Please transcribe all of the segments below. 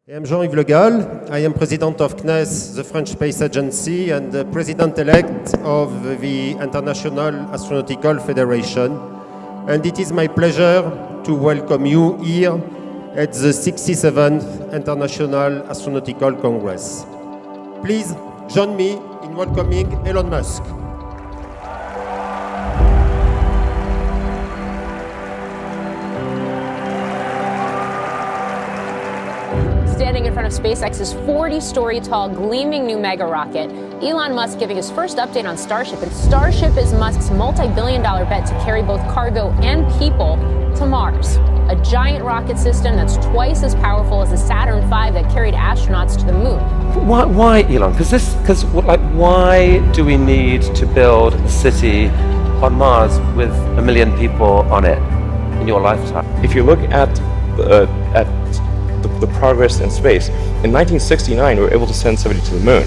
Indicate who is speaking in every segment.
Speaker 1: I am Jean-Yves Le Gall. I am president of CNES, the French Space Agency, and the president-elect of the International Astronautical Federation. And it is my pleasure to welcome you here at the 67th International Astronautical Congress. Please join me in welcoming Elon Musk.
Speaker 2: Standing in front of SpaceX's 40-story tall, gleaming new mega rocket, Elon Musk giving his first update on Starship. And Starship is Musk's multi-billion-dollar bet to carry both cargo and people to Mars. A giant rocket system that's twice as powerful as the Saturn V that carried astronauts to the moon.
Speaker 3: Why Elon? Why do we need to build a city on Mars with 1 million people on it in your lifetime?
Speaker 4: If you look at the progress in space, in 1969 we were able to send somebody to the moon.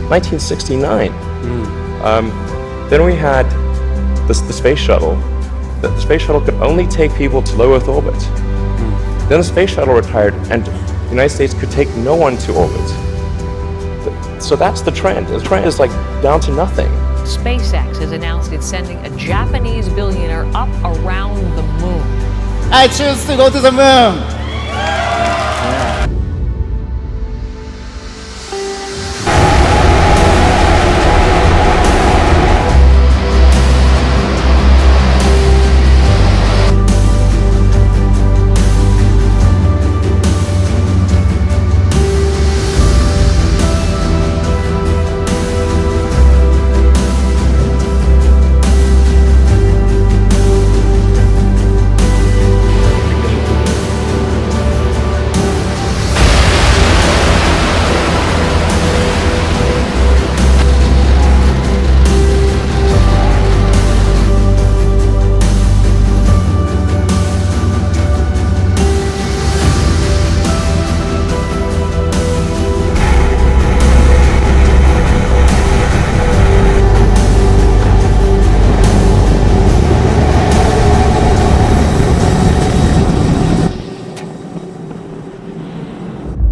Speaker 4: 1969. Then we had the space shuttle. The space shuttle could only take people to low Earth orbit. Then the space shuttle retired, and the United States could take no one to orbit. So that's the trend. The trend is like down to nothing.
Speaker 5: SpaceX has announced it's sending a Japanese billionaire up around the moon.
Speaker 6: I choose to go to the moon.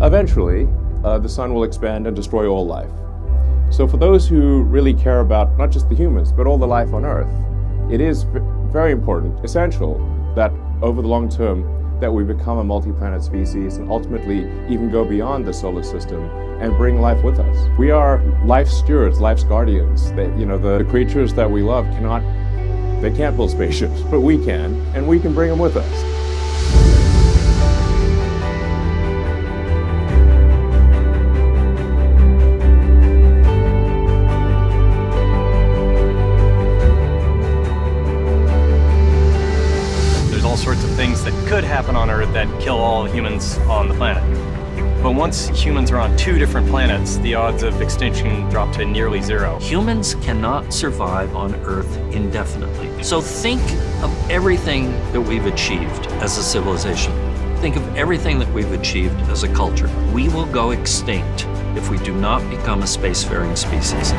Speaker 7: Eventually, the sun will expand and destroy all life. So for those who really care about not just the humans, but all the life on Earth, it is very important, essential, that over the long term, that we become a multi-planet species and ultimately even go beyond the solar system and bring life with us. We are life's stewards, life's guardians. The creatures that we love can't build spaceships, but we can, and we can bring them with us.
Speaker 8: Sorts of things that could happen on Earth that kill all humans on the planet. But once humans are on 2 different planets, the odds of extinction drop to nearly 0.
Speaker 9: Humans cannot survive on Earth indefinitely. So think of everything that we've achieved as a civilization. Think of everything that we've achieved as a culture. We will go extinct if we do not become a spacefaring species.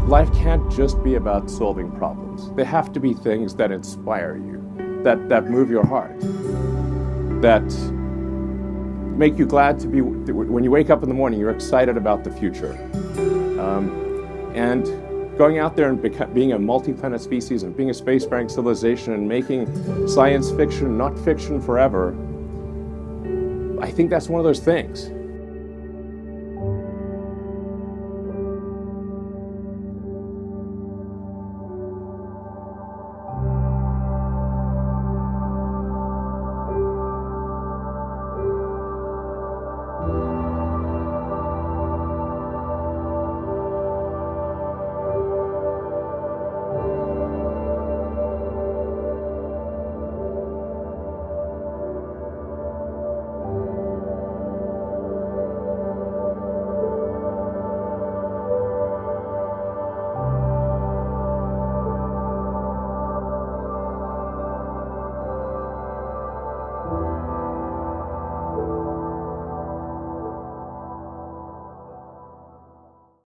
Speaker 7: life can't just be about solving problems. They have to be things that inspire you, that move your heart, that make you glad to be, when you wake up in the morning, you're excited about the future. And going out there and being a multi-planet species and being a spacefaring civilization and making science fiction, not fiction forever, I think that's one of those things.